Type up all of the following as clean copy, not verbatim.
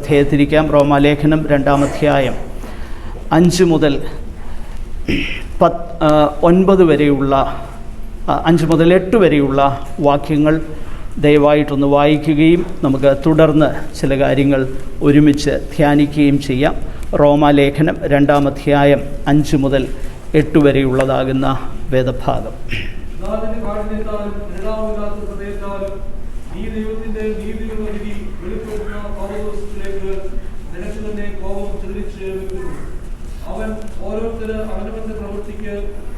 അധ്യായത്തിരിക്കാം. റോമാലേഖനം 2-ാം അധ്യായം 5 മുതൽ 9 വരെയുള്ള 5 മുതൽ 8 വരെയുള്ള വാക്യങ്ങൾ ദയവായിട്ടൊന്ന് വായിക്കുകയും നമുക്ക് തുടർന്ന് ചില കാര്യങ്ങൾ ഒരുമിച്ച് ധ്യാനിക്കുകയും ചെയ്യാം. റോമാലേഖനം 2-ാം അധ്യായം 5 മുതൽ 8 വരെയുള്ളതാകുന്ന വേദഭാഗം. അവൻ ഓരോരുത്തര് അവനവന്റെ പ്രവൃത്തിക്ക്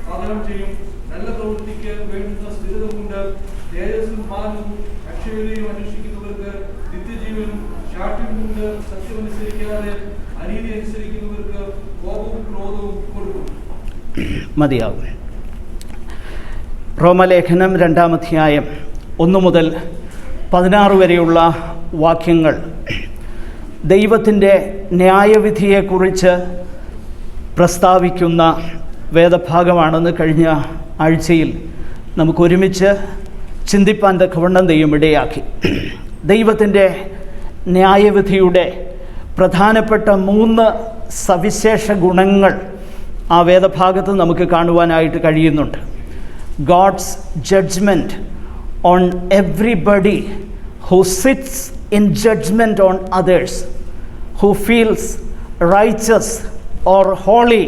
പകരം ചെയ്യും. നല്ല പ്രവൃത്തിക്ക് വേണ്ടുന്ന സ്ഥിരത കൊണ്ട് തേജസ്സും മാനവും അക്ഷയതയും അന്വേഷിക്കുന്നവർക്ക് നിത്യജീവനും, ശാഠ്യം കൊണ്ട് സത്യമനുസരിക്കാതെ അനീതി അനുസരിക്കുന്നവർക്ക് കോപവും ക്രോധവും കൊടുക്കും. മതിയാകും. റോമാലേഖനം 2-ാം അധ്യായം 1 മുതൽ 16 വരെയുള്ള വാക്യങ്ങൾ ദൈവത്തിൻ്റെ ന്യായവിധിയെക്കുറിച്ച് പ്രസ്താവിക്കുന്ന വേദഭാഗമാണെന്ന് കഴിഞ്ഞ ആഴ്ചയിൽ നമുക്കൊരുമിച്ച് ചിന്തിപ്പാൻ തക്കവണ്ണം ദൈവം ഇടയാക്കി. ദൈവത്തിൻ്റെ ന്യായവിധിയുടെ പ്രധാനപ്പെട്ട 3 സവിശേഷ ഗുണങ്ങൾ ആ വേദഭാഗത്ത് നമുക്ക് കാണുവാനായിട്ട് കഴിയുന്നുണ്ട്. God's judgement on everybody who sits in judgement on others, who feels righteous or holy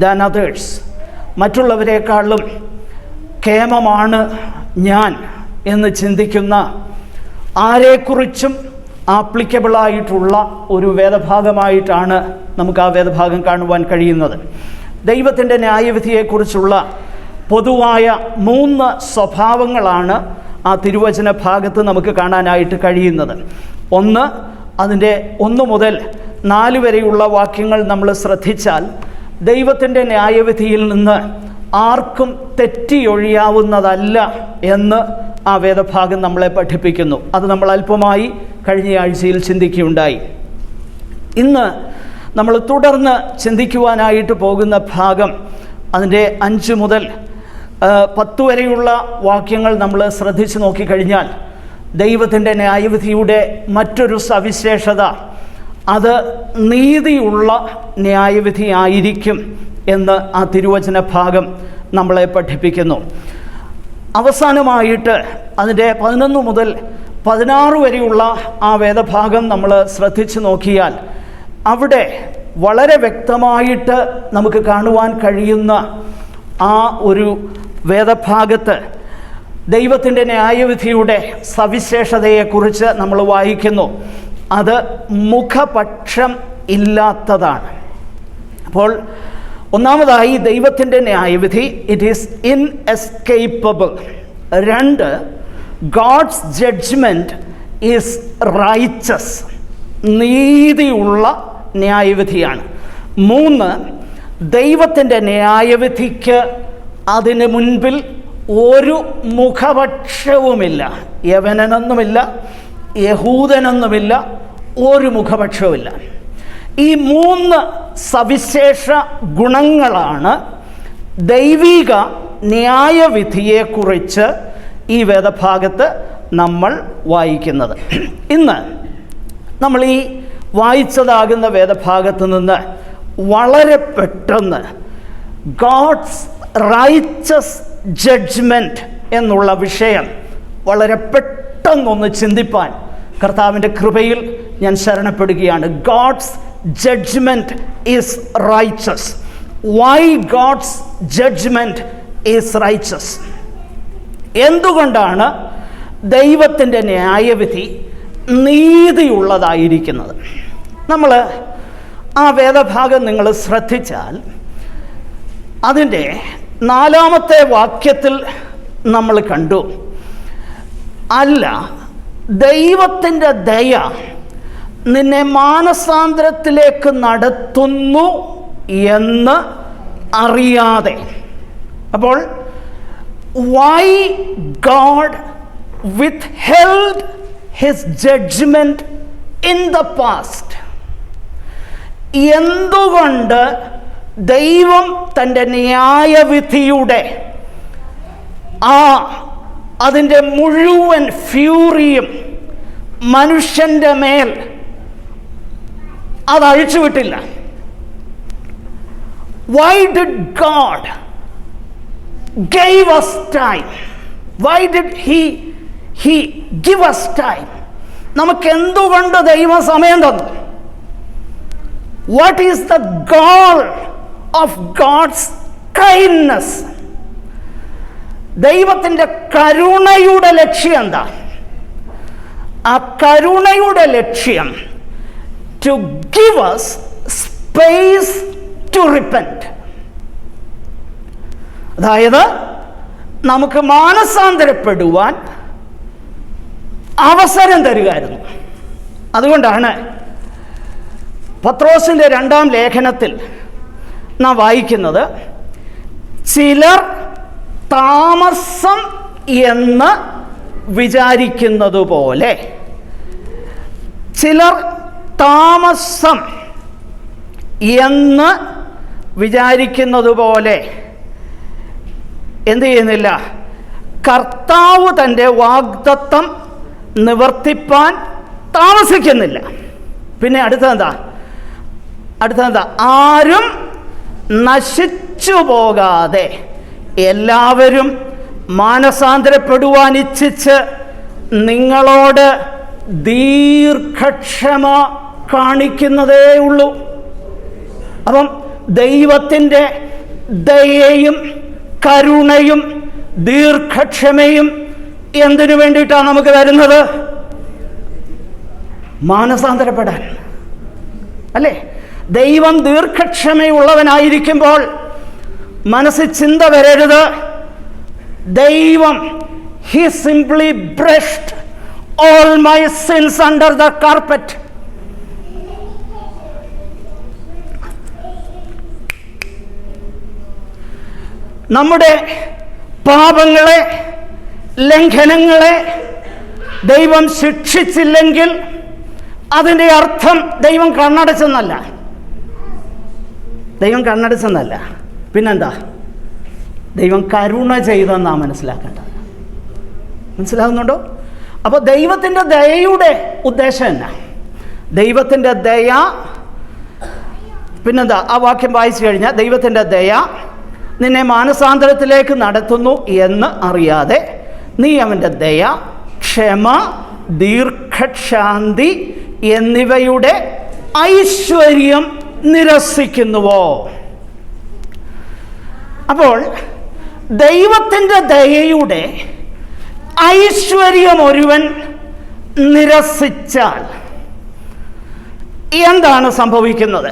than others. മറ്റുള്ളവരെക്കാളും കേമമാണ് ഞാൻ എന്ന് ചിന്തിക്കുന്ന ആരെക്കുറിച്ചും ആപ്ലിക്കബിളായിട്ടുള്ള ഒരു വേദഭാഗമായിട്ടാണ് നമുക്ക് ആ വേദഭാഗം കാണുവാൻ കഴിയുന്നത്. ദൈവത്തിൻ്റെ ന്യായവിധിയെക്കുറിച്ചുള്ള പൊതുവായ 3 സ്വഭാവങ്ങളാണ് ആ തിരുവചന ഭാഗത്ത് നമുക്ക് കാണാനായിട്ട് കഴിയുന്നത്. ഒന്ന്, അതിൻ്റെ 1 മുതൽ 4 വരെയുള്ള വാക്യങ്ങൾ നമ്മൾ ശ്രദ്ധിച്ചാൽ ദൈവത്തിൻ്റെ ന്യായവിധിയിൽ നിന്ന് ആർക്കും തെറ്റിയൊഴിയാവുന്നതല്ല എന്ന് ആ വേദഭാഗം നമ്മളെ പഠിപ്പിക്കുന്നു. അത് നമ്മൾ അല്പമായി കഴിഞ്ഞ ആഴ്ചയിൽ ചിന്തിക്കുകയുണ്ടായി. ഇന്ന് നമ്മൾ തുടർന്ന് ചിന്തിക്കുവാനായിട്ട് പോകുന്ന ഭാഗം അതിൻ്റെ 5 മുതൽ 10 വരെയുള്ള വാക്യങ്ങൾ നമ്മൾ ശ്രദ്ധിച്ച് നോക്കിക്കഴിഞ്ഞാൽ ദൈവത്തിൻ്റെ ന്യായവിധിയുടെ മറ്റൊരു സവിശേഷത അത് നീതിയുള്ള ന്യായവിധിയായിരിക്കും എന്ന് ആ തിരുവചന ഭാഗം നമ്മളെ പഠിപ്പിക്കുന്നു. അവസാനമായിട്ട് അതിൻ്റെ 11 മുതൽ 16 വരെയുള്ള ആ വേദഭാഗം നമ്മൾ ശ്രദ്ധിച്ച് നോക്കിയാൽ അവിടെ വളരെ വ്യക്തമായിട്ട് നമുക്ക് കാണുവാൻ കഴിയുന്ന ആ ഒരു വേദഭാഗത്ത് ദൈവത്തിൻ്റെ ന്യായവിധിയുടെ സവിശേഷതയെക്കുറിച്ച് നമ്മൾ വായിക്കുന്നു. അത് മുഖപക്ഷം ഇല്ലാത്തതാണ്. അപ്പോൾ ഒന്നാമതായി ദൈവത്തിൻ്റെ ന്യായവിധി it is inescapable. 2, God's judgement is righteous, നീതിയുള്ള ന്യായവിധിയാണ്. 3, ദൈവത്തിൻ്റെ ന്യായവിധിക്ക് അതിന് മുൻപിൽ ഒരു മുഖപക്ഷവുമില്ല. യവനനെന്നുമില്ല, യഹൂദനെന്നുമില്ല, ഒരു മുഖപക്ഷവുമില്ല. ഈ 3 സവിശേഷ ഗുണങ്ങളാണ് ദൈവിക ന്യായവിധിയെക്കുറിച്ച് ഈ വേദഭാഗത്ത് നമ്മൾ വായിക്കുന്നത്. ഇന്ന് നമ്മൾ ഈ വായിച്ചതാകുന്ന വേദഭാഗത്ത് നിന്ന് വളരെ പെട്ടെന്ന് ഗോഡ്സ് റൈച്ചസ് ജഡ്ജ്മെൻറ്റ് എന്നുള്ള വിഷയം വളരെ പെട്ടെന്നൊന്ന് ചിന്തിപ്പാൻ കർത്താവിൻ്റെ കൃപയിൽ ഞാൻ ശരണപ്പെടുകയാണ്. God's judgement is righteous. Why God's judgement is righteous? എന്തുകൊണ്ടാണ് ദൈവത്തിൻ്റെ ന്യായവിധി നീതിയുള്ളതായിരിക്കുന്നത്? നമ്മൾ ആ വേദഭാഗം നിങ്ങൾ ശ്രദ്ധിച്ചാൽ അതിൻ്റെ 4-ാമത്തെ വാക്യത്തിൽ നമ്മൾ കണ്ടു, അല്ല, ദൈവത്തിൻ്റെ ദയ നിന്നെ മാനസാന്തരത്തിലേക്ക് നടത്തുന്നു എന്ന് അറിയാതെ. അപ്പോൾ why God withheld his judgment in the past? എന്തുകൊണ്ട് ദൈവം തൻ്റെ ന്യായവിധിയുടെ അതിൻ്റെ മുഴുവൻ ഫ്യൂറിയും മനുഷ്യൻ്റെ മേൽ അത് അഴിച്ചുവിട്ടില്ല. Why did God gave us time? Why did he give us time? നമുക്ക് എന്തുകൊണ്ട് ദൈവം സമയം തന്നു? What is the goal of God's kindness? ദൈവത്തിൻ്റെ കരുണയുടെ ലക്ഷ്യം എന്താ? ആ കരുണയുടെ ലക്ഷ്യം to give us space to repent. അതായത് നമുക്ക് മാനസാന്തരപ്പെടുവാൻ അവസരം തരികയായിരുന്നു. അതുകൊണ്ടാണ് പത്രോസിൻ്റെ 2-ാം ലേഖനത്തിൽ നാം വായിക്കുന്നത്, ചിലർ താമസം എന്ന് വിചാരിക്കുന്നത് പോലെ, ചിലർ താമസം എന്ന് വിചാരിക്കുന്നത് പോലെ എന്ത് ചെയ്യുന്നില്ല? കർത്താവ് തൻ്റെ വാഗ്ദത്തം നിവർത്തിപ്പാൻ താമസിക്കുന്നില്ല. പിന്നെ അടുത്തതെന്താ? ആരും നശിച്ചു പോകാതെ എല്ലാവരും മാനസാന്തരപ്പെടുവാൻ ഇച്ഛിച്ച് നിങ്ങളോട് ദീർഘക്ഷമ കാണിക്കുന്നതേ ഉള്ളൂ. അപ്പം ദൈവത്തിൻ്റെ ദയയും കരുണയും ദീർഘക്ഷമയും എന്തിനു വേണ്ടിയിട്ടാണ് നമുക്ക് വരുന്നത്? മാനസാന്തരപ്പെടാൻ അല്ലേ? ദൈവം ദീർഘക്ഷമയുള്ളവനായിരിക്കുമ്പോൾ മനസ്സിൽ ചിന്ത വരരുത്, ദൈവം he simply brushed all my sins under the carpet. നമ്മുടെ പാപങ്ങളെ, ലംഘനങ്ങളെ ദൈവം ശിക്ഷിച്ചില്ലെങ്കിൽ അതിൻ്റെ അർത്ഥം ദൈവം കണ്ണടച്ചെന്നല്ല. പിന്നെന്താ? ദൈവം കരുണ ചെയ്തെന്നാണ് മനസ്സിലാക്കേണ്ടത്. മനസ്സിലാകുന്നുണ്ടോ? അപ്പോൾ ദൈവത്തിൻ്റെ ദയയുടെ ഉദ്ദേശം എന്നാ? ദൈവത്തിൻ്റെ ദയ, പിന്നെന്താ? ആ വാക്യം വായിച്ചു കഴിഞ്ഞാൽ, ദൈവത്തിൻ്റെ ദയ നിന്നെ മാനസാന്തരത്തിലേക്ക് നടത്തുന്നു എന്ന് അറിയാതെ നീ അവൻ്റെ ദയ, ക്ഷമ, ദീർഘക്ഷാന്തി എന്നിവയുടെ ഐശ്വര്യം നിരസിക്കുന്നുവോ? അപ്പോൾ ദൈവത്തിൻ്റെ ദയയുടെ ഐശ്വര്യം ഒരുവൻ നിരസിച്ചാൽ എന്താണ് സംഭവിക്കുന്നത്?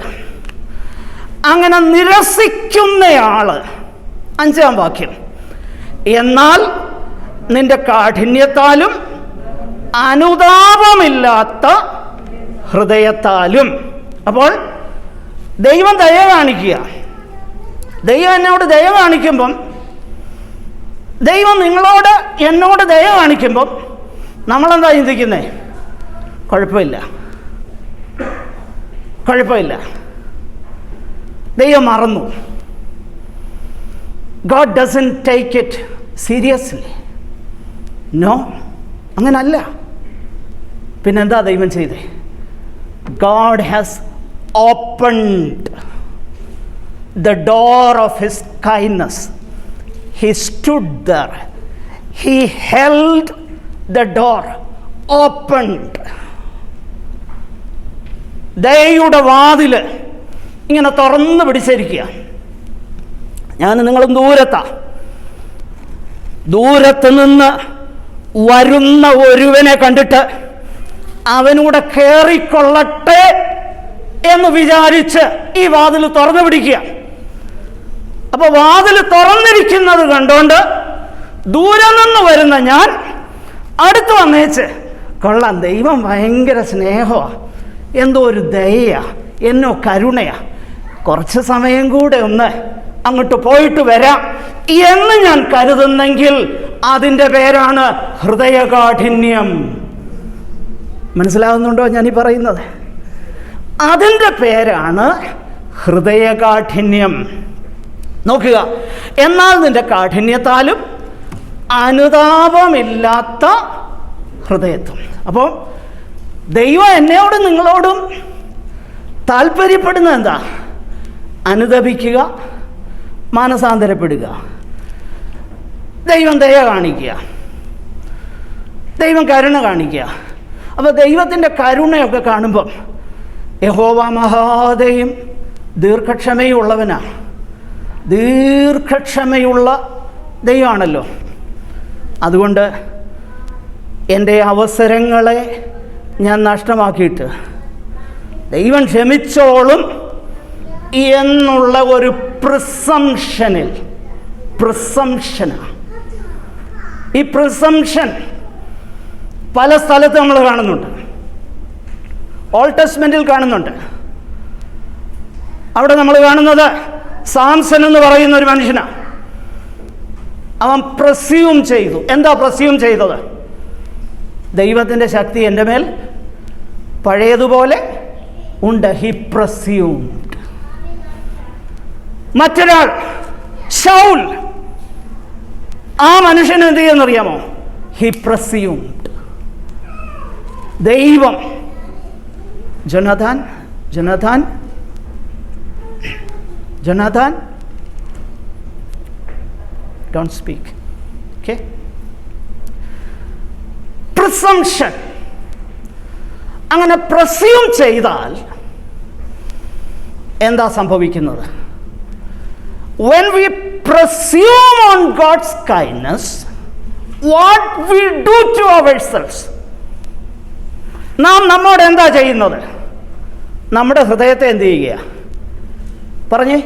അങ്ങനെ നിരസിക്കുന്നയാൾ, 5-ാം വാക്യം, എന്നാൽ നിന്റെ കാഠിന്യത്താലും അനുതാപമില്ലാത്ത ഹൃദയത്താലും. അപ്പോൾ ദൈവം ദയ കാണിക്കുക. ദൈവം എന്നോട് ദയ കാണിക്കുമ്പം, ദൈവം എന്നോട് ദയ കാണിക്കുമ്പം നമ്മളെന്താ ചിന്തിക്കുന്നത്? കുഴപ്പമില്ല, ദൈവം മറന്നു. God doesn't take it seriously. No, അങ്ങനല്ല. പിന്നെന്താ ദൈവം ചെയ്തേ? God has opened the door of his kindness. He stood there. He held the door opened. ദയയുടെ വാതില് ഇങ്ങനെ തുറന്നു പിടിച്ചിരിക്കുക. ഞാൻ നിങ്ങളും ദൂരത്ത് നിന്ന് വരുന്ന ഒരുവനെ കണ്ടിട്ട് അവനൂടെ കയറിക്കൊള്ളട്ടെ എന്ന് വിചാരിച്ച് ഈ വാതിൽ തുറന്നു പിടിക്കുക. അപ്പോൾ വാതിൽ തുറന്നിരിക്കുന്നത് കണ്ടുകൊണ്ട് ദൂരെ നിന്ന് വരുന്ന ഞാൻ അടുത്ത് വന്നേച്ച്, കൊള്ളാം, ദൈവം ഭയങ്കര സ്നേഹമാണ്, എന്തോ ഒരു ദയയാ, എന്നോ കരുണയാ, കുറച്ച് സമയം കൂടെ ഒന്ന് അങ്ങോട്ട് പോയിട്ട് വരാം എന്ന് ഞാൻ കരുതുന്നെങ്കിൽ അതിൻ്റെ പേരാണ് ഹൃദയകാഠിന്യം. മനസ്സിലാകുന്നുണ്ടോ ഞാനീ പറയുന്നത്? അതിൻ്റെ പേരാണ് ഹൃദയകാഠിന്യം. നോക്കുക, എന്നാൽ നിന്റെ കാഠിന്യത്താലും അനുതാപമില്ലാത്ത ഹൃദയത്വം. അപ്പോൾ ദൈവം എന്നോടും നിങ്ങളോടും താല്പര്യപ്പെടുന്നത് എന്താ? അനുതപിക്കുക, മാനസാന്തരപ്പെടുക, ദൈവം ദയ കാണിക്കുക, ദൈവം കരുണ കാണിക്കുക. അപ്പോൾ ദൈവത്തിൻ്റെ കരുണയൊക്കെ കാണുമ്പം യഹോവ മഹാദയും ദീർഘക്ഷമയും ഉള്ളവനാണ്. ദീർഘക്ഷമയുള്ള ദൈവമാണല്ലോ. അതുകൊണ്ട് എൻ്റെ അവസരങ്ങളെ ഞാൻ നഷ്ടമാക്കിയിട്ട് ദൈവം ക്ഷമിച്ചോളും എന്നുള്ള ഒരു പ്രിസംഷനാണ്. ഈ പ്രിസംഷൻ പല സ്ഥലത്ത് നമ്മൾ കാണുന്നുണ്ട്. ഓൾഡ് ടെസ്റ്റ്മെന്റിൽ കാണുന്നുണ്ട്. അവിടെ നമ്മൾ കാണുന്നത് സാംസൺ എന്ന് പറയുന്ന ഒരു മനുഷ്യനാണ്. അവൻ പ്രസ്യൂം ചെയ്തു. എന്താ പ്രസ്യൂം ചെയ്തത്? ദൈവത്തിൻ്റെ ശക്തി എൻ്റെ മേൽ പഴയതുപോലെ ഉണ്ട്. He presumed. മറ്റൊരാൾ ശൗൽ, ആ മനുഷ്യൻ എന്ത് ചെയ്യുന്നറിയാമോ? He presumed. ദൈവം Jonathan don't speak. Okay? Presumption. അങ്ങനെ പ്രസ്യൂം ചെയ്താൽ എന്താ സംഭവിക്കുന്നത്? When we presume on God's kindness, what we do to ourselves? നാം നമ്മോട് എന്താ ചെയ്യുന്നത്? നമ്മുടെ ഹൃദയത്തെ എന്ത് ചെയ്യുക? പറഞ്ഞേ,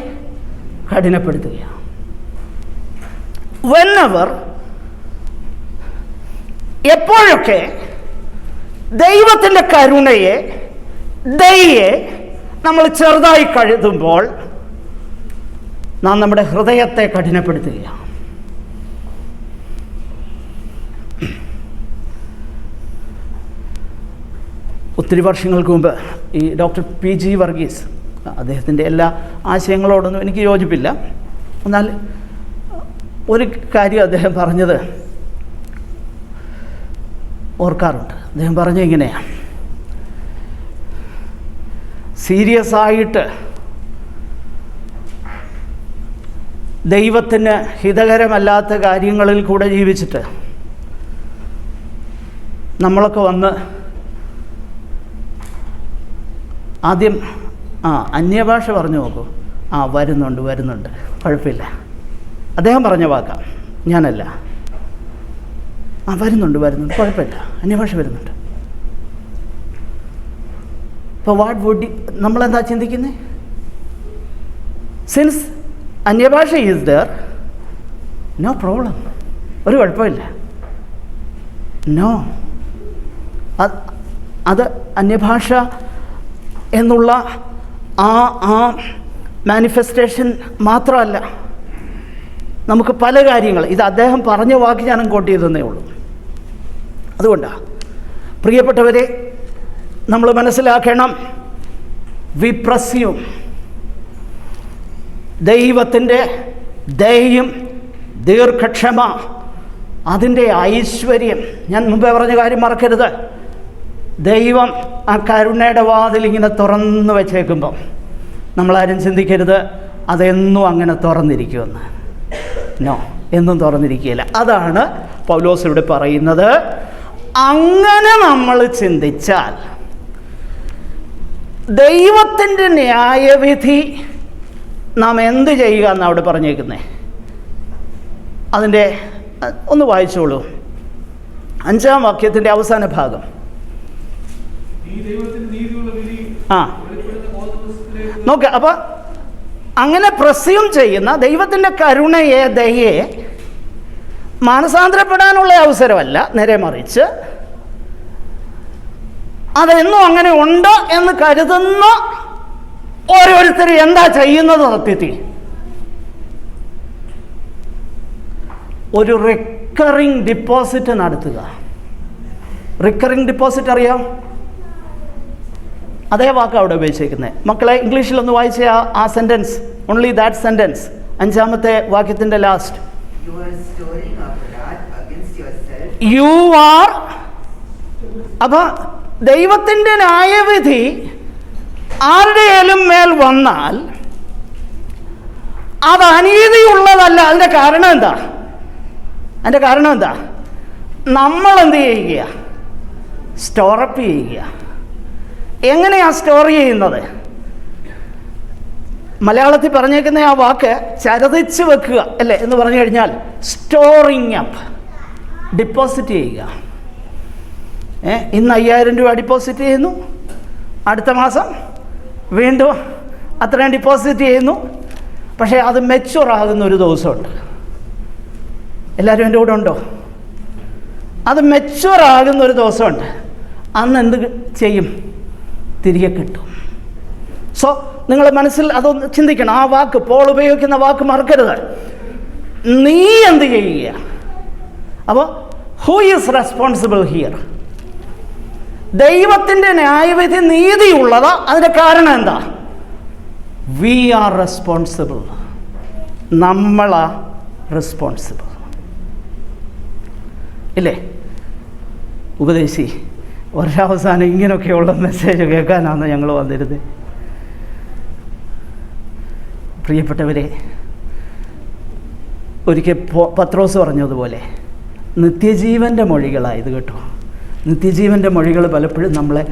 കഠിനപ്പെടുത്തുക. Whenever, എപ്പോഴൊക്കെ ദൈവത്തിൻ്റെ കരുണയെ, ദയയെ നമ്മൾ ചെറുതായി കഴുതുമ്പോൾ നാം നമ്മുടെ ഹൃദയത്തെ കഠിനപ്പെടുത്തുകയാണ്. ഒത്തിരി വർഷങ്ങൾക്ക് മുമ്പ് ഈ ഡോക്ടർ PG വർഗീസ്, അദ്ദേഹത്തിൻ്റെ എല്ലാ ആശയങ്ങളോടൊന്നും എനിക്ക് യോജിപ്പില്ല, എന്നാൽ ഒരു കാര്യം അദ്ദേഹം പറഞ്ഞത് ഓർക്കാറുണ്ട്. അദ്ദേഹം പറഞ്ഞ ഇങ്ങനെയാണ്: സീരിയസ് ആയിട്ട് ദൈവത്തിന് ഹിതകരമല്ലാത്ത കാര്യങ്ങളിൽ കൂടെ ജീവിച്ചിട്ട് നമ്മളൊക്കെ വന്ന് ആദ്യം അന്യഭാഷ പറഞ്ഞു നോക്കൂ. വരുന്നുണ്ട് കുഴപ്പമില്ല. അദ്ദേഹം പറഞ്ഞ വാക്കാം, ഞാനല്ല. വരുന്നുണ്ട് കുഴപ്പമില്ല, അന്യഭാഷ വരുന്നുണ്ട്. അപ്പോൾ വാട്ട് വുഡ് നമ്മളെന്താ ചിന്തിക്കുന്നത്? സിൻസ് അന്യഭാഷ ഈസ് ദർ, നോ പ്രോബ്ലം, ഒരു കുഴപ്പമില്ല. നോ, അത് അന്യഭാഷ എന്നുള്ള ആ മാനിഫെസ്റ്റേഷൻ മാത്രമല്ല, നമുക്ക് പല കാര്യങ്ങൾ, ഇത് അദ്ദേഹം പറഞ്ഞ വാക്ക് ഞാനും കോട്ട് ചെയ്തതേ ഉള്ളൂ. അതുകൊണ്ടാണ് പ്രിയപ്പെട്ടവരെ, നമ്മൾ മനസ്സിലാക്കണം, വി പ്രസ്യൂം. ദൈവത്തിൻ്റെ ദയയും ദീർഘക്ഷമ, അതിൻ്റെ ഐശ്വര്യം, ഞാൻ മുമ്പേ പറഞ്ഞ കാര്യം മറക്കരുത്. ദൈവം ആ കരുണയുടെ വാതിൽ ഇങ്ങനെ തുറന്നു വെച്ചേക്കുമ്പം നമ്മളാരും ചിന്തിക്കരുത് അതെന്നും അങ്ങനെ തുറന്നിരിക്കുമെന്ന്. നോ, എന്നും തുറന്നിരിക്കുകയില്ല. അതാണ് പൗലോസ് ഇവിടെ പറയുന്നത്. അങ്ങനെ നമ്മൾ ചിന്തിച്ചാൽ ദൈവത്തിൻ്റെ ന്യായവിധി നാം എന്ത് ചെയ്യുക എന്നാണ് അവിടെ പറഞ്ഞേക്കുന്നത്. അതിൻ്റെ ഒന്ന് വായിച്ചോളൂ, 5-ാം വാക്യത്തിൻ്റെ അവസാന ഭാഗം. നോക്ക, അപ്പൊ അങ്ങനെ പ്രസ്യൂം ചെയ്യുന്ന ദൈവത്തിൻ്റെ കരുണയെ, ദയയെ മാനസാന്തരപ്പെടാനുള്ള അവസരമല്ല, നേരെ മറിച്ച് അതെന്നും അങ്ങനെ ഉണ്ട് എന്ന് കരുതുന്ന ഓരോരുത്തർ എന്താ ചെയ്യുന്നത്? സത്യത്തിൽ ഒരു റിക്കറിംഗ് ഡിപ്പോസിറ്റ് നടത്തുക. റിക്കറിംഗ് ഡിപ്പോസിറ്റ് അറിയാം? അതേ വാക്ക് അവിടെ ഉപയോഗിച്ചിരിക്കുന്നത്. മക്കളെ, ഇംഗ്ലീഷിലൊന്ന് വായിച്ച ആ സെൻറ്റൻസ്, ഓൺലി ദാറ്റ് സെൻറ്റൻസ്, 5-ാമത്തെ വാക്യത്തിൻ്റെ ലാസ്റ്റ്. You are. അപ്പം ദൈവത്തിൻ്റെ ന്യായവിധി ആരുടെയും മേൽ വന്നാൽ അത് അനീതിയുള്ളതല്ല. അതിൻ്റെ കാരണം എന്താ? നമ്മൾ എന്ത് ചെയ്യുക? സ്റ്റോറപ്പ് ചെയ്യുക. എങ്ങനെയാണ് സ്റ്റോർ ചെയ്യുന്നത്? മലയാളത്തിൽ പറഞ്ഞേക്കുന്ന ആ വാക്ക് ചരതിച്ച് വെക്കുക അല്ലേ എന്ന് പറഞ്ഞു കഴിഞ്ഞാൽ സ്റ്റോറിങ് അപ്പ്, ഡിപ്പോസിറ്റ് ചെയ്യുക. ഇന്ന് 5000 രൂപ ഡിപ്പോസിറ്റ് ചെയ്യുന്നു, അടുത്ത മാസം വീണ്ടും അത്രയും ഡിപ്പോസിറ്റ് ചെയ്യുന്നു. പക്ഷേ അത് മെച്യൂർ ആകുന്ന ഒരു ദിവസമുണ്ട്. എല്ലാവരും എൻ്റെ കൂടെ ഉണ്ടോ? അത് മെച്യൂർ ആകുന്ന ഒരു ദിവസമുണ്ട്. അന്ന് എന്ത് ചെയ്യും? തിരികെ കിട്ടും. സോ നിങ്ങൾ മനസ്സിൽ അതൊന്ന് ചിന്തിക്കണം. ആ വാക്ക്, പോൾ ഉപയോഗിക്കുന്ന വാക്ക് മറക്കരുത്. നീ എന്ത് ചെയ്യുക? അപ്പോൾ ഹൂ ഈസ് റെസ്പോൺസിബിൾ ഹിയർ? ദൈവത്തിൻ്റെ ന്യായവിധി നീതിയുള്ളതാ. അതിൻ്റെ കാരണം എന്താ? We are responsible. നമ്മളാ റെസ്പോൺസിബിൾ ഇല്ലേ? ഉപദേശി വർഷാവസാനം ഇങ്ങനെയൊക്കെയുള്ള മെസ്സേജ് കേൾക്കാനാണ് ഞങ്ങൾ വന്നിരുന്നത്. പ്രിയപ്പെട്ടവരെ, ഒരിക്കൽ പത്രോസ് പറഞ്ഞതുപോലെ നിത്യജീവൻ്റെ മൊഴികളായത് കേട്ടോ. നിത്യജീവൻ്റെ മൊഴികൾ പലപ്പോഴും നമ്മളെ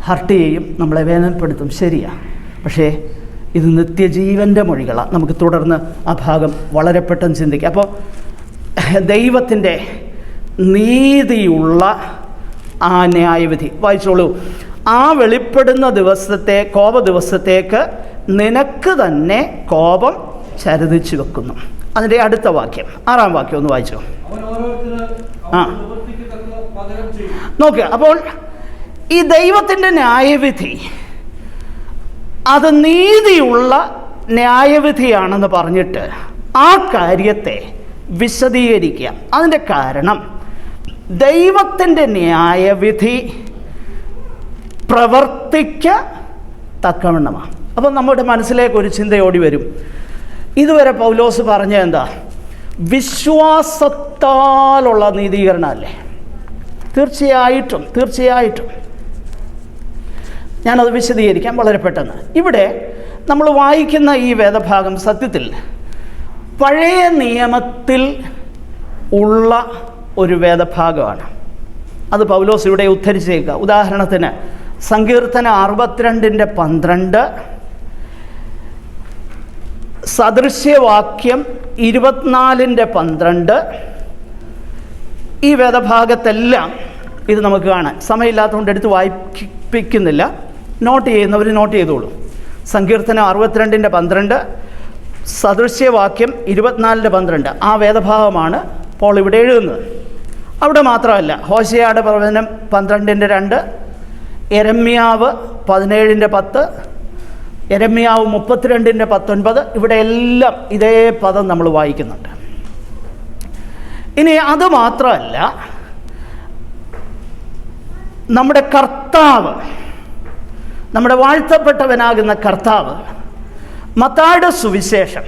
ഹർട്ട് ചെയ്യും, നമ്മളെ വേദനപ്പെടുത്തും, ശരിയാണ്. പക്ഷേ ഇത് നിത്യജീവൻ്റെ മൊഴികളാണ്. നമുക്ക് തുടർന്ന് ആ ഭാഗം വളരെ പെട്ടെന്ന് ചിന്തിക്കാം. അപ്പോൾ ദൈവത്തിൻ്റെ നീതിയുള്ള ആ ന്യായവിധി വായിച്ചോളൂ. ആ വെളിപ്പെടുന്ന ദിവസത്തെ കോപ ദിവസത്തേക്ക് നിനക്ക് തന്നെ കോപം ചരതിച്ചു വെക്കുന്നു. അതിൻ്റെ അടുത്ത വാക്യം, 6-ാം വാക്യം ഒന്ന് വായിച്ചോ. നോക്കുക. അപ്പോൾ ഈ ദൈവത്തിൻ്റെ ന്യായവിധി അത് നീതിയുള്ള ന്യായവിധിയാണെന്ന് പറഞ്ഞിട്ട് ആ കാര്യത്തെ വിശദീകരിക്കുക. അതിൻ്റെ കാരണം ദൈവത്തിൻ്റെ ന്യായവിധി പ്രവർത്തിക്ക് തക്കവണ്ണമാണ്. അപ്പം നമ്മുടെ മനസ്സിലേക്ക് ഒരു ചിന്ത ഓടി വരും. ഇതുവരെ പൗലോസ് പറഞ്ഞ എന്താ? വിശ്വാസത്താലുള്ള നീതീകരണമല്ലേ? തീർച്ചയായിട്ടും ഞാനത് വിശദീകരിക്കാം വളരെ പെട്ടെന്ന്. ഇവിടെ നമ്മൾ വായിക്കുന്ന ഈ വേദഭാഗം സത്യത്തിൽ പഴയ നിയമത്തിൽ ഉള്ള ഒരു വേദഭാഗമാണ്. അത് പൗലോസ് ഇവിടെ ഉദ്ധരിച്ചേക്കുക. ഉദാഹരണത്തിന് സങ്കീർത്തനം 62:12, സദൃശ്യവാക്യം 24:12. ഈ വേദഭാഗത്തെല്ലാം ഇത് നമുക്ക് കാണാൻ സമയമില്ലാത്തതുകൊണ്ട് എടുത്ത് വായിപ്പിക്കുന്നില്ല. നോട്ട് ചെയ്യുന്നവർ നോട്ട് ചെയ്തോളൂ. സങ്കീർത്തനം 62:12, സദൃശ്യവാക്യം 24:12. ആ വേദഭാഗമാണ് പോൾ ഇവിടെ എഴുതുന്നത്. അവിടെ മാത്രമല്ല, ഹോശേയയുടെ പ്രവചനം 12:2, യെരമ്യാവ് 17:10, യെരമ്യാവ് 32:19. ഇവിടെ എല്ലാം ഇതേ പദം നമ്മൾ വായിക്കുന്നുണ്ട്. ഇനി അതുമാത്രമല്ല, നമ്മുടെ കർത്താവ്, നമ്മുടെ വാഴ്ത്തപ്പെട്ടവനാകുന്ന കർത്താവ് മത്തായിയുടെ സുവിശേഷം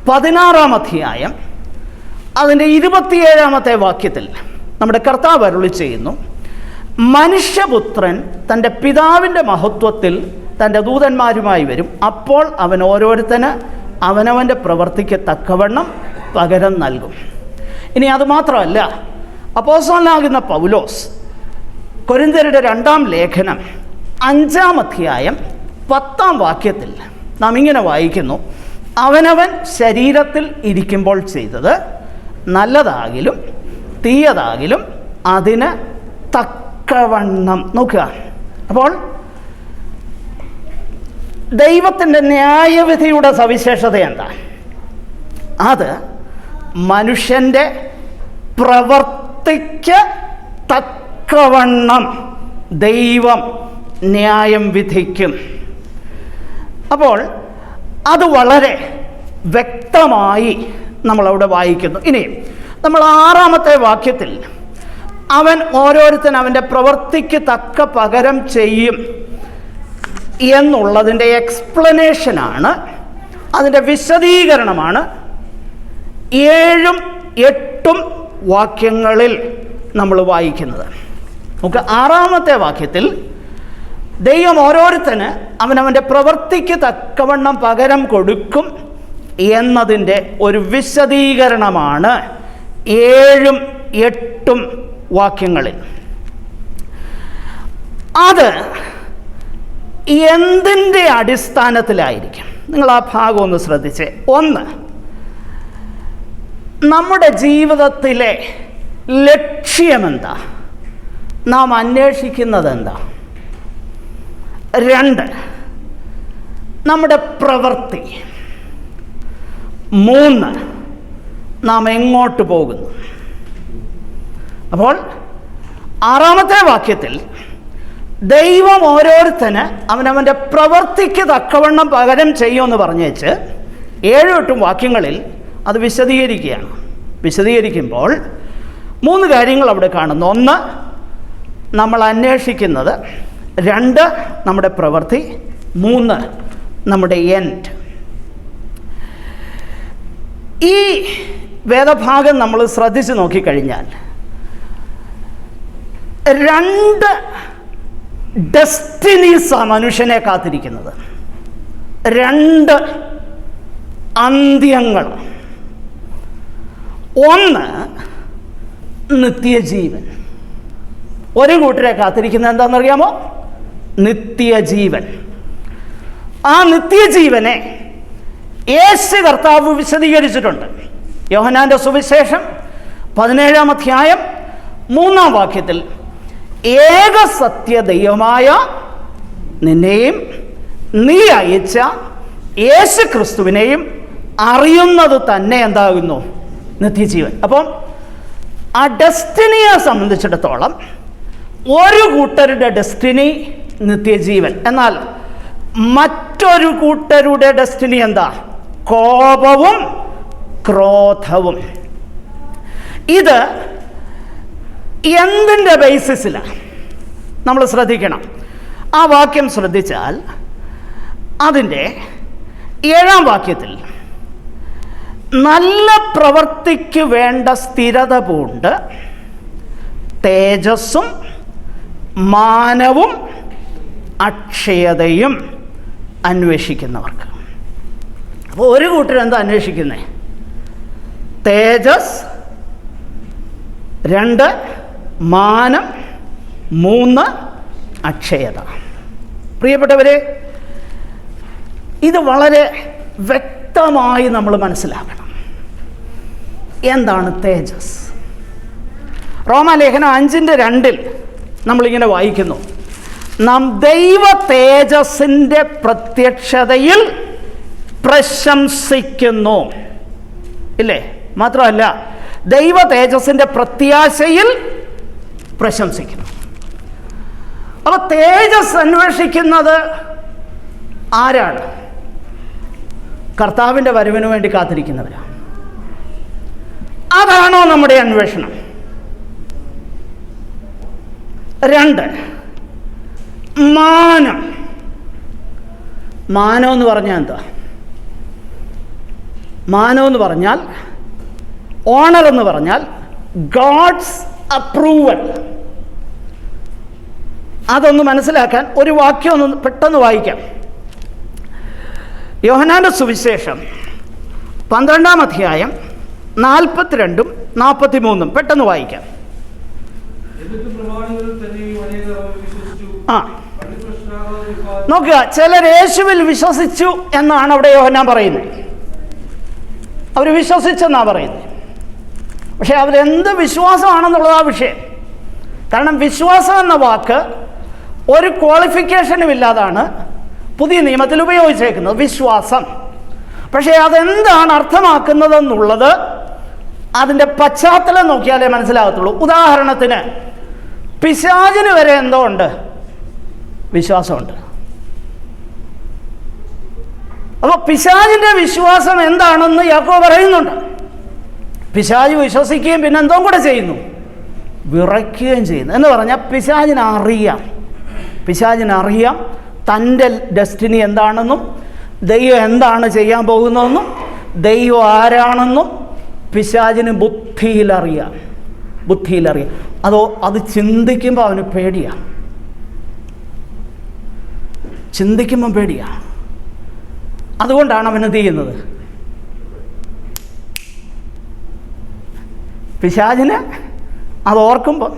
16-ാം അധ്യായം അതിൻ്റെ 27-ാമത്തെ വാക്യത്തിൽ നമ്മുടെ കർത്താവ് അരുളി ചെയ്യുന്നു, മനുഷ്യപുത്രൻ തൻ്റെ പിതാവിൻ്റെ മഹത്വത്തിൽ തൻ്റെ ദൂതന്മാരുമായി വരും. അപ്പോൾ അവൻ ഓരോരുത്തന് അവനവൻ്റെ പ്രവൃത്തിക്ക് തക്കവണ്ണം പകരം നൽകും. ഇനി അതുമാത്രമല്ല, അപ്പോസ്തലനാകുന്ന പൗലോസ് കൊരിന്ത്യരുടെ 2-ാം ലേഖനം 5-ാം അധ്യായം 10-ാം വാക്യത്തിൽ നാം ഇങ്ങനെ വായിക്കുന്നു, അവനവൻ ശരീരത്തിൽ ഇരിക്കുമ്പോൾ ചെയ്തത് നല്ലതാകിലും തീയതാകിലും അതിന് തക്കവണ്ണം. നോക്കുക. അപ്പോൾ ദൈവത്തിൻ്റെ ന്യായവിധിയുടെ സവിശേഷത എന്താ? അത് മനുഷ്യൻ്റെ പ്രവർത്തിക്ക് തക്കവണ്ണം ദൈവം ന്യായം വിധിക്കും. അപ്പോൾ അത് വളരെ വ്യക്തമായി നമ്മളവിടെ വായിക്കുന്നു. ഇനി നമ്മൾ 6-ാമത്തെ വാക്യത്തിൽ അവൻ ഓരോരുത്തൻ അവൻ്റെ പ്രവൃത്തിക്ക് തക്ക പകരം ചെയ്യും എന്നുള്ളതിൻ്റെ എക്സ്പ്ലനേഷനാണ്, അതിൻ്റെ വിശദീകരണമാണ് 7-ഉം 8-ഉം വാക്യങ്ങളിൽ നമ്മൾ വായിക്കുന്നത്. നമുക്ക് 6-ാമത്തെ വാക്യത്തിൽ ദൈവം ഓരോരുത്തന് അവനവൻ്റെ പ്രവൃത്തിക്ക് തക്കവണ്ണം പകരം കൊടുക്കും എന്നതിൻ്റെ ഒരു വിശദീകരണമാണ് 7ഉം 8ഉം വാക്യങ്ങളിൽ. അത് എന്തിൻ്റെ അടിസ്ഥാനത്തിലായിരിക്കും? നിങ്ങൾ ആ ഭാഗം ഒന്ന് ശ്രദ്ധിച്ചേ. ഒന്ന്, നമ്മുടെ ജീവിതത്തിലെ ലക്ഷ്യമെന്താ? നാം അന്വേഷിക്കുന്നത് എന്താ? 2, നമ്മുടെ പ്രവൃത്തി. 3, നാം എങ്ങോട്ട് പോകുന്നു? അപ്പോൾ 6ാമത്തെ വാക്യത്തിൽ ദൈവം ഓരോരുത്തന് അവനവൻ്റെ പ്രവൃത്തിക്ക് തക്കവണ്ണം പകരം ചെയ്യുമെന്ന് പറഞ്ഞേച്ച് 7ഉം 8ഉം വാക്യങ്ങളിൽ അത് വിശദീകരിക്കുകയാണ്. വിശദീകരിക്കുമ്പോൾ 3 കാര്യങ്ങൾ അവിടെ കാണുന്നു. 1, നമ്മൾ അന്വേഷിക്കുന്നത്. 2, നമ്മുടെ പ്രവൃത്തി. 3, നമ്മുടെ എൻഡ്. ഈ വേദഭാഗം നമ്മൾ ശ്രദ്ധിച്ച് നോക്കിക്കഴിഞ്ഞാൽ 2 ഡെസ്റ്റിനീസാണ് മനുഷ്യനെ കാത്തിരിക്കുന്നത്. 2 അന്ത്യങ്ങൾ. 1, നിത്യജീവൻ. ഒരു കൂട്ടരെ കാത്തിരിക്കുന്നത് എന്താണെന്നറിയാമോ? നിത്യജീവൻ. ആ നിത്യജീവനെ യേശു കർത്താവ് വിശദീകരിച്ചിട്ടുണ്ട്. യോഹന്നാൻ്റെ സുവിശേഷം 17-ാം അധ്യായം 3-ാം വാക്യത്തിൽ ഏക സത്യ ദൈവമായ നിന്നെയും നീ അയച്ച യേശു ക്രിസ്തുവിനെയും അറിയുന്നത് തന്നെ എന്താകുന്നു? നിത്യജീവൻ. അപ്പം ആ ഡെസ്റ്റിനിയെ സംബന്ധിച്ചിടത്തോളം ഒരു കൂട്ടരുടെ ഡെസ്റ്റിനി നിത്യജീവൻ. എന്നാൽ മറ്റൊരു കൂട്ടരുടെ ഡെസ്റ്റിനി എന്താ? കോപവും ക്രോധവും. ഇത് എന്തിൻ്റെ ബേസിസിലാണ്? നമ്മൾ ശ്രദ്ധിക്കണം. ആ വാക്യം ശ്രദ്ധിച്ചാൽ അതിൻ്റെ 7-ാം വാക്യത്തിൽ നല്ല പ്രവൃത്തിക്ക് വേണ്ട സ്ഥിരത പൂണ്ട് തേജസ്സും മാനവും അക്ഷയതയും അന്വേഷിക്കുന്നവർക്ക്. അപ്പോൾ ഒരു കൂട്ടർ എന്താ അന്വേഷിക്കുന്നത്? തേജസ്, 2 മാനം, 3 അക്ഷയത. പ്രിയപ്പെട്ടവരെ, ഇത് വളരെ വ്യക്തമായി നമ്മൾ മനസ്സിലാക്കണം. എന്താണ് തേജസ്? റോമാലേഖനം 5:2 നമ്മളിങ്ങനെ വായിക്കുന്നു, നാം ദൈവ തേജസ്സിൻ്റെ പ്രത്യക്ഷതയിൽ പ്രശംസിക്കുന്നു. ഇല്ലേ? മാത്രമല്ല, ദൈവ തേജസ്സിൻ്റെ പ്രത്യാശയിൽ പ്രശംസിക്കുന്നു. അപ്പോൾ തേജസ് അന്വേഷിക്കുന്നത് ആരാണ്? കർത്താവിൻ്റെ വരവിന് വേണ്ടി കാത്തിരിക്കുന്നവരാണ്. അതാണോ നമ്മുടെ അന്വേഷണം? 2, മാനം. മാനം എന്ന് പറഞ്ഞാൽ എന്താ? മാനം എന്ന് പറഞ്ഞാൽ, ഓണർ എന്ന് പറഞ്ഞാൽ ഗോഡ്സ് അപ്രൂവൽ. അതൊന്ന് മനസ്സിലാക്കാൻ ഒരു വാക്യം ഒന്ന് പെട്ടെന്ന് വായിക്കാം. യോഹന്നാന്റെ സുവിശേഷം 12-ാം അധ്യായം 42-ഉം 43-ഉം പെട്ടെന്ന് വായിക്കാം. നോക്കുക, ചിലർ യേശുവിൽ വിശ്വസിച്ചു എന്നാണ് അവിടെ യോഹന്നാൻ പറയുന്നത്. അവർ വിശ്വസിച്ചെന്നാണ് പറയുന്നത്. പക്ഷെ അവരെന്ത് വിശ്വാസമാണെന്നുള്ളതാ വിഷയം. കാരണം വിശ്വാസം എന്ന വാക്ക് ഒരു ക്വാളിഫിക്കേഷനും ഇല്ലാതാണ് പുതിയ നിയമത്തിൽ ഉപയോഗിച്ചേക്കുന്നത്, വിശ്വാസം. പക്ഷേ അതെന്താണ് അർത്ഥമാക്കുന്നതെന്നുള്ളത് അതിൻ്റെ പശ്ചാത്തലം നോക്കിയാലേ മനസ്സിലാകത്തുള്ളൂ. ഉദാഹരണത്തിന്, പിശാചിന് വരെ എന്തോ ഉണ്ട്? വിശ്വാസമുണ്ട്. അപ്പോൾ പിശാചിൻ്റെ വിശ്വാസം എന്താണെന്ന് യാക്കോബ് പറയുന്നുണ്ട്. പിശാച് വിശ്വസിക്കുകയും പിന്നെ എന്തോ കൂടെ ചെയ്യുന്നു? വിറയ്ക്കുകയും ചെയ്യുന്നു. എന്ന് പറഞ്ഞാൽ പിശാചിനറിയാം തൻ്റെ ഡെസ്റ്റിനി എന്താണെന്നും ദൈവം എന്താണ് ചെയ്യാൻ പോകുന്നതെന്നും ദൈവം ആരാണെന്നും പിശാചിന് ബുദ്ധിയിലറിയാം. അത് ചിന്തിക്കുമ്പോൾ അവന് പേടിയാണ്. ചിന്തിക്കുമ്പം പേടിയാണ്. അതുകൊണ്ടാണ് അവൻ എന്ത് ചെയ്യുന്നത്? പിശാചിന് അത് ഓർക്കുമ്പോൾ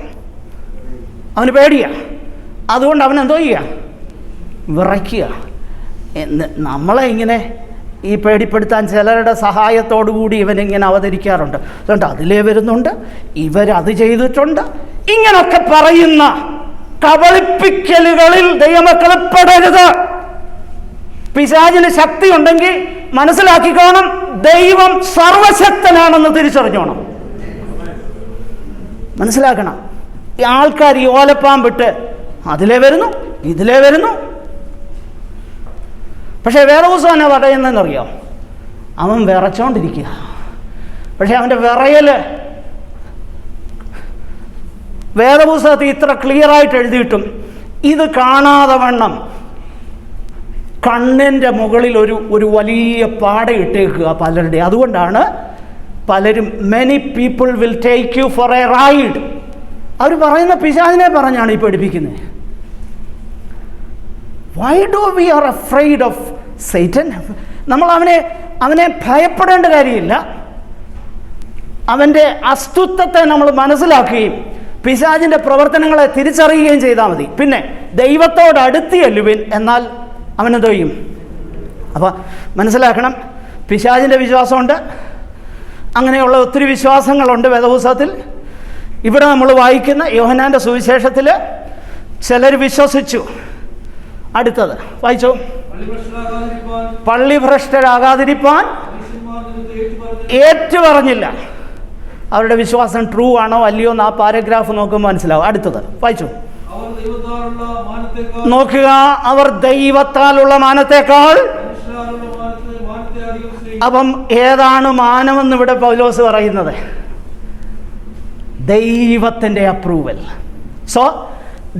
അവന് പേടിയാണ്. അതുകൊണ്ട് അവൻ എന്തോ ചെയ്യുക? വിറയ്ക്കുക. നമ്മളെ ഇങ്ങനെ ഈ പേടിപ്പെടുത്താൻ ചിലരുടെ സഹായത്തോടുകൂടി ഇവനിങ്ങനെ അവതരിക്കാറുണ്ട്. അതുകൊണ്ട് അതിലേ വരുന്നുണ്ട്, ഇവരത് ചെയ്തിട്ടുണ്ട്, ഇങ്ങനൊക്കെ പറയുന്ന കബളിപ്പിക്കലുകളിൽ ദൈവമക്കൾ പെടരുത്. പിശാചിന് ശക്തി ഉണ്ടെങ്കിൽ മനസ്സിലാക്കിക്കോണം, ദൈവം സർവശക്തനാണെന്ന് തിരിച്ചറിഞ്ഞോണം. മനസ്സിലാക്കണം. ഈ ആൾക്കാർ ഈ ഓലപ്പാമ്പിട്ട് അതിലേ വരുന്നു, ഇതിലേ വരുന്നു. പക്ഷേ വേദപുസ്തകം എന്നാ പറയുന്നതെന്നറിയോ? അവൻ വിറച്ചോണ്ടിരിക്കുക. പക്ഷെ അവൻ്റെ വിറയൽ വേദപുസ്തകത്തിൽ ഇത്ര ക്ലിയറായിട്ട് എഴുതിയിട്ടും ഇത് കാണാതെ വണ്ണം കണ്ണിൻ്റെ മുകളിൽ ഒരു വലിയ പാടയിട്ടേക്കുക പലരുടെ. അതുകൊണ്ടാണ് പലരും many people will take you for a ride. അവർ പറയുന്ന പിശാചിനെ പറഞ്ഞാണ് ഈ പഠിപ്പിക്കുന്നത്. Why do we are afraid of Satan? നമ്മൾ അവനെ ഭയപ്പെടേണ്ട കാര്യമില്ല. അവൻ്റെ അസ്തിത്വത്തെ നമ്മൾ മനസ്സിലാക്കുകയും പിശാചിൻ്റെ പ്രവർത്തനങ്ങളെ തിരിച്ചറിയുകയും ചെയ്താൽ മതി. പിന്നെ ദൈവത്തോട് അടുത്ത് ചെല്ലുവിൻ, എന്നാൽ അവനെന്തോ ചെയ്യും? അപ്പോൾ മനസ്സിലാക്കണം, പിശാചിൻ്റെ വിശ്വാസമുണ്ട്, അങ്ങനെയുള്ള ഒത്തിരി വിശ്വാസങ്ങളുണ്ട് വേദപുസ്തകത്തിൽ. ഇവിടെ നമ്മൾ വായിക്കുന്ന യോഹന്നാൻ്റെ സുവിശേഷത്തിൽ ചിലർ വിശ്വസിച്ചു. അടുത്തത് വായിച്ചോ. പള്ളിഭ്രഷ്ടരാകാതിരിപ്പാൻ ഏറ്റുപറഞ്ഞില്ല. അവരുടെ വിശ്വാസം ട്രൂ ആണോ അല്ലയോ എന്ന് ആ പാരഗ്രാഫ് നോക്കുമ്പോൾ മനസ്സിലാവും. അടുത്തത് വായിച്ചു നോക്കുക. അവർ ദൈവത്താലുള്ള മാനത്തേക്കാൾ. അപ്പം ഏതാണ് മാനമെന്ന് ഇവിടെ പൗലോസ് പറയുന്നത്? ദൈവത്തിൻ്റെ അപ്രൂവൽ. സോ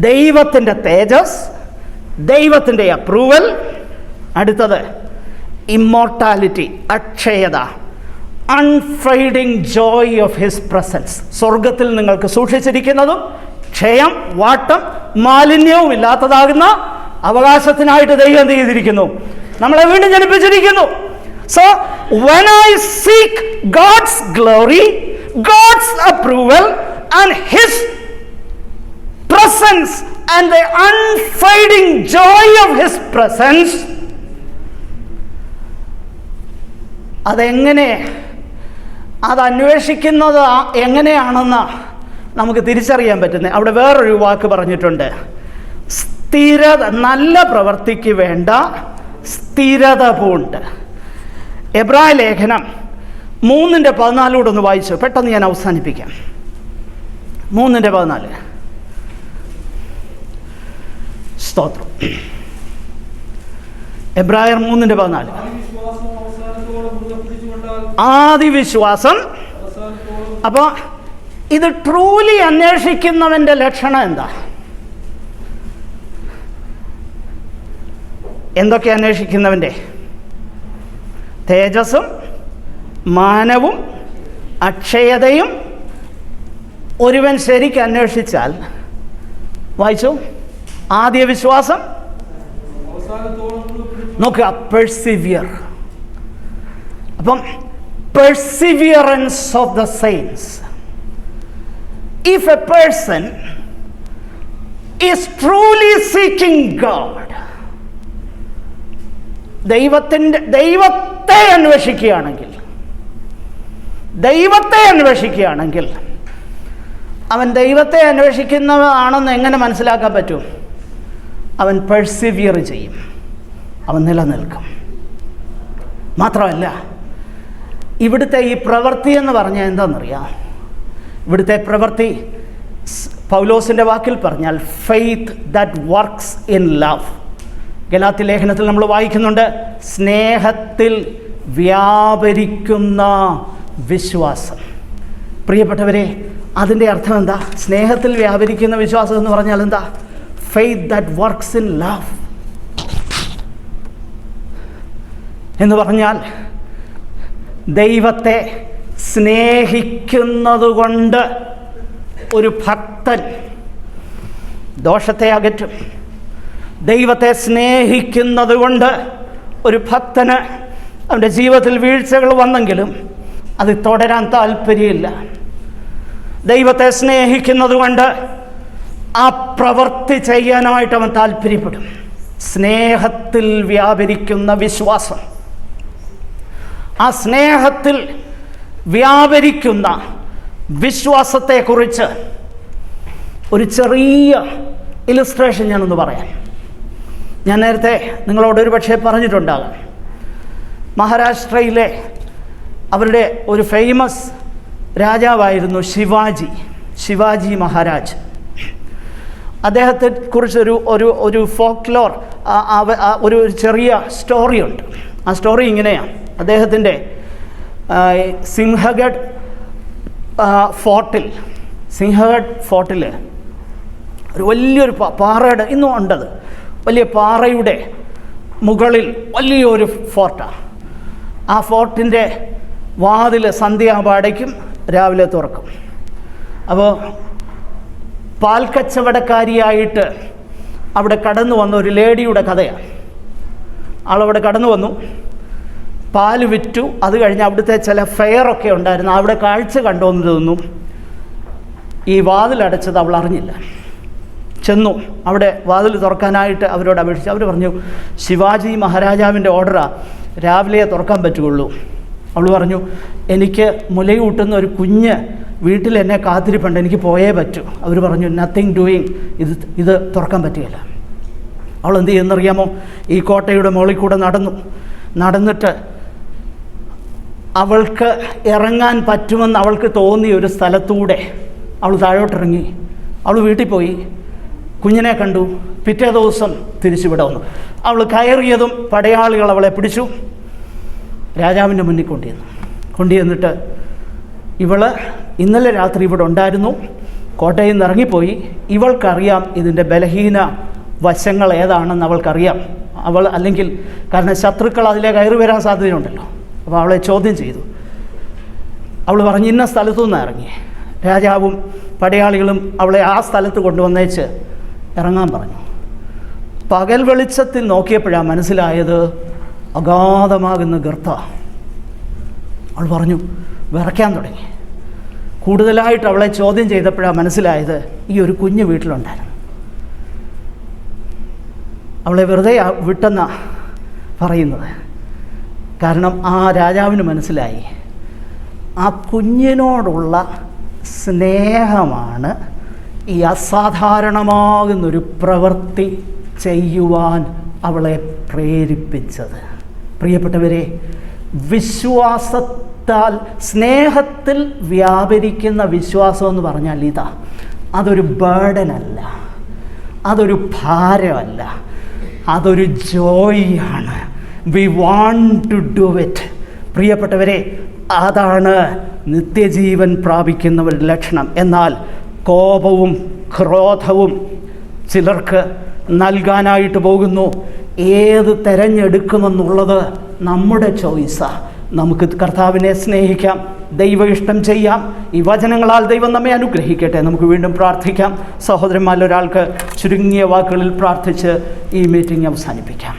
ദൈവത്തിൻ്റെ തേജസ്, ദൈവത്തിൻ്റെ അപ്രൂവൽ. അടുത്തത് ഇമ്മോർട്ടാലിറ്റി, അക്ഷയത, unfading joy of his presence. സ്വർഗത്തിൽ നിങ്ങൾക്ക് സൂക്ഷിച്ചിരിക്കുന്നതും ക്ഷയം, വാട്ടം, മാലിന്യവും ഇല്ലാത്തതാകുന്ന അവകാശത്തിനായിട്ട് ദൈവം എന്ത് ചെയ്തിരിക്കുന്നു? നമ്മളെ വീണ്ടും ജനിപ്പിച്ചിരിക്കുന്നു. So when I seek God's glory, God's approval and his presence and the unfading joy of his presence, അതെങ്ങനെ, അത് അന്വേഷിക്കുന്നത് എങ്ങനെയാണെന്ന് നമുക്ക് തിരിച്ചറിയാൻ പറ്റുന്നത്. അവിടെ വേറൊരു വാക്ക് പറഞ്ഞിട്ടുണ്ട്, സ്ഥിരത. നല്ല പ്രവൃത്തിക്ക് വേണ്ട സ്ഥിരത പൂണ്ട്. എബ്രായ ലേഖനം 3:14 ഒന്ന് വായിച്ചു. പെട്ടെന്ന് ഞാൻ അവസാനിപ്പിക്കാം. 3:14. സ്തോത്രം. എബ്രായർ 3:14. ആദി വിശ്വാസം. അപ്പോൾ ഇത് ട്രൂലി അന്വേഷിക്കുന്നവൻ്റെ ലക്ഷണം എന്താ? എന്തൊക്കെ അന്വേഷിക്കുന്നവൻ്റെ? തേജസ്സും മാനവും അക്ഷയതയും ഒരുവൻ ശരിക്കും അന്വേഷിച്ചാൽ, വായിച്ചു, ആദ്യ വിശ്വാസം നോക്കുക, പെർസിവിയർ. അപ്പം Perseverance of the saints. If A person is truly seeking God, ദൈവത്തെ അന്വേഷിക്കുകയാണെങ്കിൽ അവൻ ദൈവത്തെ അന്വേഷിക്കുന്നതാണെന്ന് എങ്ങനെ മനസ്സിലാക്കാൻ പറ്റും? അവൻ പെർസിവിയർ ചെയ്യും, അവൻ നിലനിൽക്കും. മാത്രമല്ല, ഇവിടുത്തെ ഈ പ്രവൃത്തി എന്ന് പറഞ്ഞാൽ എന്താണെന്നറിയാം? ഇവിടുത്തെ പ്രവൃത്തി പൗലോസിൻ്റെ വാക്കിൽ പറഞ്ഞാൽ faith that works in love. Galatia ലേഖനത്തിൽ നമ്മൾ വായിക്കുന്നുണ്ട്, സ്നേഹത്തിൽ വ്യാപരിക്കുന്ന വിശ്വാസം. പ്രിയപ്പെട്ടവരെ, അതിൻ്റെ അർത്ഥം എന്താ? സ്നേഹത്തിൽ വ്യാപരിക്കുന്ന വിശ്വാസം എന്ന് പറഞ്ഞാൽ എന്താ? Faith that works in love എന്ന് പറഞ്ഞാൽ ദൈവത്തെ സ്നേഹിക്കുന്നതുകൊണ്ട് ഒരു ഭക്തൻ ദോഷത്തെ അകറ്റും, ദൈവത്തെ സ്നേഹിക്കുന്നത് കൊണ്ട് ഒരു ഭക്തന് അവൻ്റെ ജീവിതത്തിൽ വീഴ്ചകൾ വന്നെങ്കിലും അത് തുടരാൻ താല്പര്യമില്ല. ദൈവത്തെ സ്നേഹിക്കുന്നത് കൊണ്ട് ആ പ്രവൃത്തി ചെയ്യാനായിട്ട് അവൻ താല്പര്യപ്പെടും. സ്നേഹത്തിൽ വ്യാപരിക്കുന്ന വിശ്വാസം, ആ സ്നേഹത്തിൽ വ്യാപരിക്കുന്ന വിശ്വാസത്തെക്കുറിച്ച് ഒരു ചെറിയ ഇലുസ്ട്രേഷൻ ഞാനൊന്ന് പറയാം. ഞാൻ നേരത്തെ നിങ്ങളോട് ഒരു പക്ഷേ പറഞ്ഞിട്ടുണ്ടാകാം, മഹാരാഷ്ട്രയിലെ അവരുടെ ഒരു ഫേമസ് രാജാവായിരുന്നു ശിവാജി മഹാരാജ്. അദ്ദേഹത്തെ കുറിച്ചൊരു ഒരു ഒരു ഫോക്ലോർ, ഒരു ചെറിയ സ്റ്റോറിയുണ്ട്. ആ സ്റ്റോറി ഇങ്ങനെയാണ്. അദ്ദേഹത്തിൻ്റെ സിംഹഗഡ് ഫോർട്ടിൽ ഒരു വലിയൊരു പാറയുടെ, ഇന്നും ഉണ്ടത്, വലിയ പാറയുടെ മുകളിൽ വലിയൊരു ഫോർട്ടാണ്. ആ ഫോർട്ടിൻ്റെ വാതിൽ സന്ധ്യാപാടയ്ക്കും രാവിലെ തുറക്കും. അപ്പോൾ പാൽക്കച്ചവടക്കാരിയായിട്ട് അവിടെ കടന്നു വന്ന ഒരു ലേഡിയുടെ കഥയാണ്. ആളവിടെ കടന്നു വന്നു, പാല് വിറ്റു. അത് കഴിഞ്ഞ് അവിടുത്തെ ചില ഫെയറൊക്കെ ഉണ്ടായിരുന്നു, അവിടെ കാഴ്ച കണ്ടുവന്ന് തോന്നും. ഈ വാതിലടച്ചത് അവൾ അറിഞ്ഞില്ല. ചെന്നു, അവിടെ വാതിൽ തുറക്കാനായിട്ട് അവരോട് അപേക്ഷിച്ചു. അവർ പറഞ്ഞു, ശിവാജി മഹാരാജാവിൻ്റെ ഓർഡറാണ്, രാവിലെ തുറക്കാൻ പറ്റുകയുള്ളൂ. അവൾ പറഞ്ഞു, എനിക്ക് മുലയൂട്ടുന്ന ഒരു കുഞ്ഞ് വീട്ടിൽ എന്നെ കാത്തിരിപ്പുണ്ട്, എനിക്ക് പോയേ പറ്റൂ. അവർ പറഞ്ഞു, നത്തിങ് ഡൂയിങ്, ഇത് തുറക്കാൻ പറ്റുകയില്ല. അവൾ എന്ത് ചെയ്യുന്നറിയാമോ? ഈ കോട്ടയുടെ മുകളിൽ കൂടെ നടന്നിട്ട് അവൾക്ക് ഇറങ്ങാൻ പറ്റുമെന്ന് അവൾക്ക് തോന്നിയ ഒരു സ്ഥലത്തൂടെ അവൾ താഴോട്ടിറങ്ങി. അവൾ വീട്ടിൽ പോയി, കുഞ്ഞിനെ കണ്ടു. പിറ്റേ ദിവസം തിരിച്ചുവിടെ വന്നു. അവൾ കയറിയതും പടയാളികൾ അവളെ പിടിച്ചു, രാജാവിൻ്റെ മുന്നിൽ കൊണ്ടുചെന്നിട്ട്, ഇവള് ഇന്നലെ രാത്രി ഇവിടെ ഉണ്ടായിരുന്നു, കോട്ടയിൽ നിന്ന് ഇറങ്ങിപ്പോയി. ഇവൾക്കറിയാം ഇതിൻ്റെ ബലഹീന വശങ്ങൾ ഏതാണെന്ന് അവൾക്കറിയാം. അവൾ അല്ലെങ്കിൽ, കാരണം ശത്രുക്കൾ അതിലെ കയറി വരാൻ സാധ്യതയുണ്ടല്ലോ. അപ്പോൾ അവളെ ചോദ്യം ചെയ്തു. അവൾ പറഞ്ഞു, ഇന്ന സ്ഥലത്തു നിന്ന് ഇറങ്ങി. രാജാവും പടയാളികളും അവളെ ആ സ്ഥലത്ത് കൊണ്ടുവന്നേച്ച് ഇറങ്ങാൻ പറഞ്ഞു. പകൽ വെളിച്ചത്തിൽ നോക്കിയപ്പോഴാണ് മനസ്സിലായത് അഗാധമാകുന്ന ഗർത്ത. അവൾ പറഞ്ഞു, വിറയ്ക്കാൻ തുടങ്ങി. കൂടുതലായിട്ട് അവളെ ചോദ്യം ചെയ്തപ്പോഴാണ് മനസ്സിലായത് ഈ ഒരു കുഞ്ഞ് വീട്ടിലുണ്ടായിരുന്നു. അവളെ വെറുതെ വിട്ടെന്ന പറയുന്നത്. കാരണം ആ രാജാവിന് മനസ്സിലായി ആ കുഞ്ഞിനോടുള്ള സ്നേഹമാണ് ഈ അസാധാരണമാകുന്നൊരു പ്രവൃത്തി ചെയ്യുവാൻ അവളെ പ്രേരിപ്പിച്ചത്. പ്രിയപ്പെട്ടവരെ, വിശ്വാസത്താൽ, സ്നേഹത്തിൽ വ്യാപരിക്കുന്ന വിശ്വാസം എന്ന് പറഞ്ഞാൽ ഇതാ, അതൊരു ബേർഡനല്ല, അതൊരു ഭാരമല്ല, അതൊരു ജോയാണ്. We want to do it. പ്രിയപ്പെട്ടവരെ, അതാണ് നിത്യജീവൻ പ്രാപിക്കുന്നവരുടെ ലക്ഷണം. എന്നാൽ കോപവും ക്രോധവും ചിലർക്ക് നൽകാനായിട്ട് പോകുന്നു. ഏത് തിരഞ്ഞെടുക്കുമെന്നുള്ളത് നമ്മുടെ ചോയ്സാണ്. നമുക്ക് കർത്താവിനെ സ്നേഹിക്കാം, ദൈവ ഇഷ്ടം ചെയ്യാം. ഈ വചനങ്ങളാൽ ദൈവം നമ്മെ അനുഗ്രഹിക്കട്ടെ. നമുക്ക് വീണ്ടും പ്രാർത്ഥിക്കാം. സഹോദരന്മാരിൽ ഒരാൾക്ക് ചുരുങ്ങിയ വാക്കുകളിൽ പ്രാർത്ഥിച്ച് ഈ മീറ്റിംഗ് അവസാനിപ്പിക്കാം.